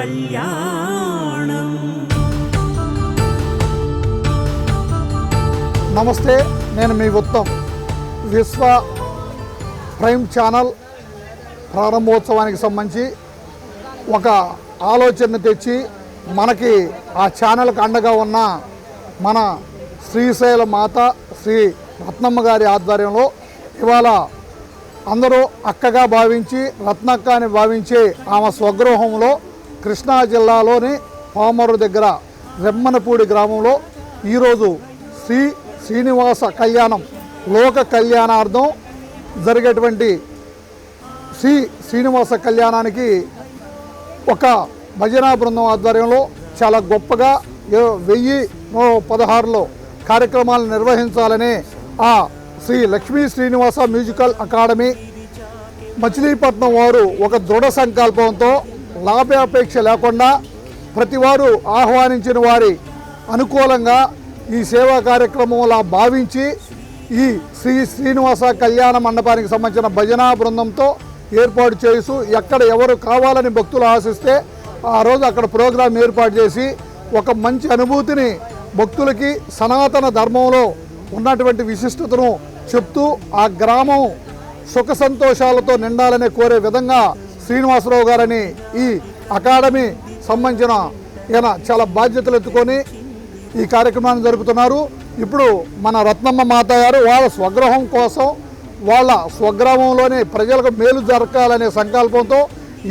కళ్యాణం. నమస్తే, నేను మీ ఉత్తమ్. విశ్వ ప్రైమ్ ఛానల్ ప్రారంభోత్సవానికి సంబంధించి ఒక ఆలోచన తెచ్చి మనకి ఆ ఛానల్కి అండగా ఉన్న మన శ్రీశైల మాత శ్రీ రత్నమ్మ గారి ఆధ్వర్యంలో ఇవాళ అందరూ అక్కగా భావించి రత్నక్క అని భావించే ఆమె స్వగృహంలో కృష్ణా జిల్లాలోని పామరు దగ్గర రెమ్మనపూడి గ్రామంలో ఈరోజు శ్రీనివాస కళ్యాణం లోక కళ్యాణార్థం జరిగేటువంటి శ్రీనివాస కళ్యాణానికి ఒక భజనా బృందం ఆధ్వర్యంలో చాలా గొప్పగా 1016లో కార్యక్రమాలు నిర్వహించాలని ఆ శ్రీ లక్ష్మీ శ్రీనివాస మ్యూజికల్ అకాడమీ మచిలీపట్నం వారు ఒక దృఢ సంకల్పంతో లాభాపేక్ష లేకుండా ప్రతివారు ఆహ్వానించిన వారి అనుకూలంగా ఈ సేవా కార్యక్రమంలా భావించి ఈ శ్రీనివాస కళ్యాణ మండపానికి సంబంధించిన భజనా బృందంతో ఏర్పాటు చేస్తూ ఎక్కడ ఎవరు కావాలని భక్తులు ఆశిస్తే ఆ రోజు అక్కడ ప్రోగ్రాం ఏర్పాటు చేసి ఒక మంచి అనుభూతిని భక్తులకి సనాతన ధర్మంలో ఉన్నటువంటి విశిష్టతను చెప్తూ ఆ గ్రామం సుఖ సంతోషాలతో నిండాలని కోరే విధంగా శ్రీనివాసరావు గారని ఈ అకాడమీ సంబంధించిన ఈయన చాలా బాధ్యతలు ఎత్తుకొని ఈ కార్యక్రమాన్ని జరుపుతున్నారు. ఇప్పుడు మన రత్నమ్మ మాత గారు వాళ్ళ స్వగృహం కోసం వాళ్ళ స్వగ్రామంలోనే ప్రజలకు మేలు జరగాలనే సంకల్పంతో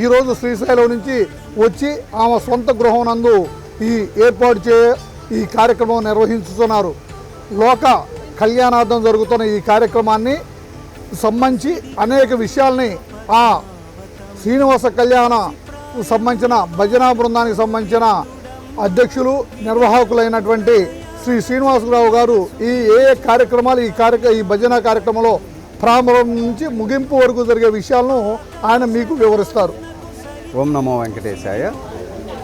ఈరోజు శ్రీశైలం నుంచి వచ్చి ఆమె సొంత గృహం నందు ఈ కార్యక్రమం నిర్వహించుతున్నారు. లోక కళ్యాణార్థం జరుగుతున్న ఈ కార్యక్రమాన్ని సంబంధించి అనేక విషయాల్ని ఆ శ్రీనివాస కళ్యాణ సంబంధించిన భజనా బృందానికి సంబంధించిన అధ్యక్షులు నిర్వాహకులైనటువంటి శ్రీ శ్రీనివాసరావు గారు ఏ కార్యక్రమాలు ఈ భజన కార్యక్రమంలో ప్రారంభం నుంచి ముగింపు వరకు జరిగే విషయాలను ఆయన మీకు వివరిస్తారు. ఓం నమో వెంకటేశాయ.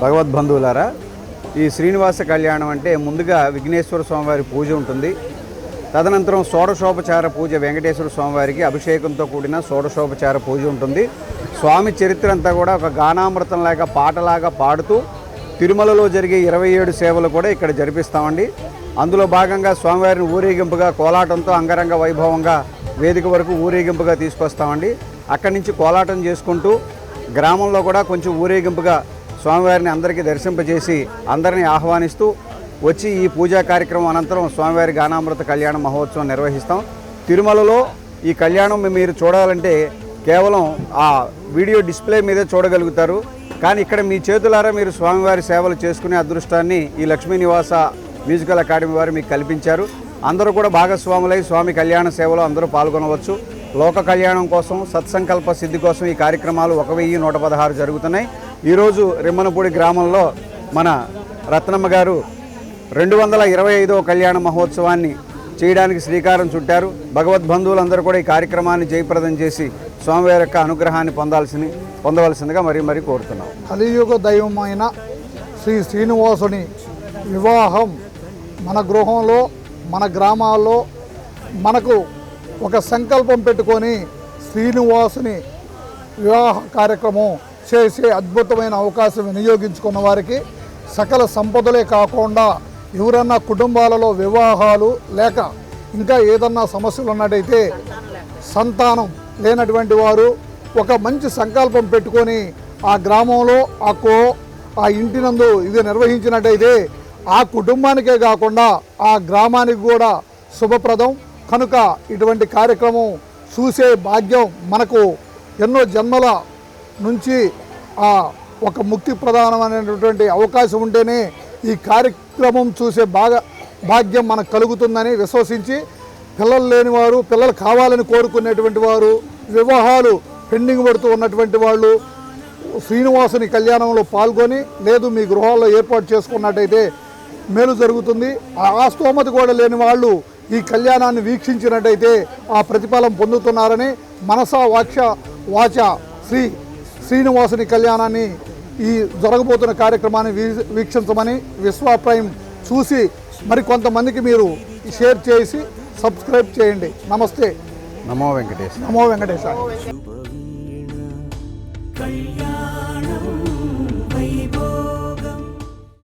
భగవద్బంధువులారా, ఈ శ్రీనివాస కళ్యాణం అంటే ముందుగా విఘ్నేశ్వర స్వామివారి పూజ ఉంటుంది. తదనంతరం షోడశోపచార పూజ, వెంకటేశ్వర స్వామివారికి అభిషేకంతో కూడిన షోడశోపచార పూజ ఉంటుంది. స్వామి చరిత్ర అంతా కూడా ఒక గానామృతం లాగా పాటలాగా పాడుతూ తిరుమలలో జరిగే 27 సేవలు కూడా ఇక్కడ జరిపిస్తామండి. అందులో భాగంగా స్వామివారిని ఊరేగింపుగా కోలాటంతో అంగరంగ వైభవంగా వేదిక వరకు ఊరేగింపుగా తీసుకొస్తామండి. అక్కడి నుంచి కోలాటం చేసుకుంటూ గ్రామంలో కూడా కొంచెం ఊరేగింపుగా స్వామివారిని అందరికీ దర్శింపజేసి అందరినీ ఆహ్వానిస్తూ వచ్చి ఈ పూజా కార్యక్రమం అనంతరం స్వామివారి గానామృత కళ్యాణ మహోత్సవం నిర్వహిస్తాం. తిరుమలలో ఈ కళ్యాణం మీరు చూడాలంటే కేవలం ఆ వీడియో డిస్ప్లే మీదే చూడగలుగుతారు. కానీ ఇక్కడ మీ చేతులారా మీరు స్వామివారి సేవలు చేసుకునే అదృష్టాన్ని ఈ లక్ష్మీ నివాస మ్యూజికల్ అకాడమీ వారు మీకు కల్పించారు. అందరూ కూడా భాగస్వాములై స్వామి కళ్యాణ సేవలో అందరూ పాల్గొనవచ్చు. లోక కళ్యాణం కోసం, సత్సంకల్ప సిద్ధి కోసం ఈ కార్యక్రమాలు 1116 జరుగుతున్నాయి. ఈరోజు రెమ్మనపూడి గ్రామంలో మన రత్నమ్మ గారు 225వ కళ్యాణ మహోత్సవాన్ని చేయడానికి శ్రీకారం చుట్టారు. భగవద్బంధువులందరూ కూడా ఈ కార్యక్రమాన్ని జయప్రదం చేసి స్వామివారి యొక్క అనుగ్రహాన్ని పొందవలసిందిగా మరీ కోరుతున్నాం. కలియుగ దైవమైన శ్రీనివాసుని వివాహం మన గృహంలో, మన గ్రామాల్లో మనకు ఒక సంకల్పం పెట్టుకొని శ్రీనివాసుని వివాహ కార్యక్రమం చేసే అద్భుతమైన అవకాశం వినియోగించుకున్న వారికి సకల సంపదలే కాకుండా ఎవరన్నా కుటుంబాలలో వివాహాలు లేక ఇంకా ఏదన్నా సమస్యలు ఉన్నట్టయితే సంతానం లేనటువంటి వారు ఒక మంచి సంకల్పం పెట్టుకొని ఆ గ్రామంలో ఆ ఇంటి నందు ఇది నిర్వహించినట్టయితే ఆ కుటుంబానికే కాకుండా ఆ గ్రామానికి కూడా శుభప్రదం. కనుక ఇటువంటి కార్యక్రమం చూసే భాగ్యం మనకు ఎన్నో జన్మల నుంచి ఒక ముక్తి ప్రధానమైనటువంటి అవకాశం ఉంటేనే ఈ కార్యక్రమం చూసే భాగ్యం మనకు కలుగుతుందని విశ్వసించి పిల్లలు లేని వారు, పిల్లలు కావాలని కోరుకునేటువంటి వారు, వివాహాలు పెండింగ్ పడుతూ ఉన్నటువంటి వాళ్ళు శ్రీనివాసుని కళ్యాణంలో పాల్గొని లేదు మీ గృహాల్లో ఏర్పాటు చేసుకున్నట్టయితే మేలు జరుగుతుంది. ఆ స్తోమత కూడా లేని వాళ్ళు ఈ కళ్యాణాన్ని వీక్షించినట్టయితే ఆ ప్రతిఫలం పొందుతున్నారని మనసా వాచ శ్రీనివాసుని కళ్యాణాన్ని ఈ జరగబోతున్న కార్యక్రమాన్ని వీక్షించమని విశ్వ ప్రైమ్ చూసి మరికొంతమందికి మీరు షేర్ చేసి సబ్స్క్రైబ్ చేయండి. నమస్తే. నమో వెంకటేశ్వర. నమో వెంకటేశ్వర. కళ్యాణం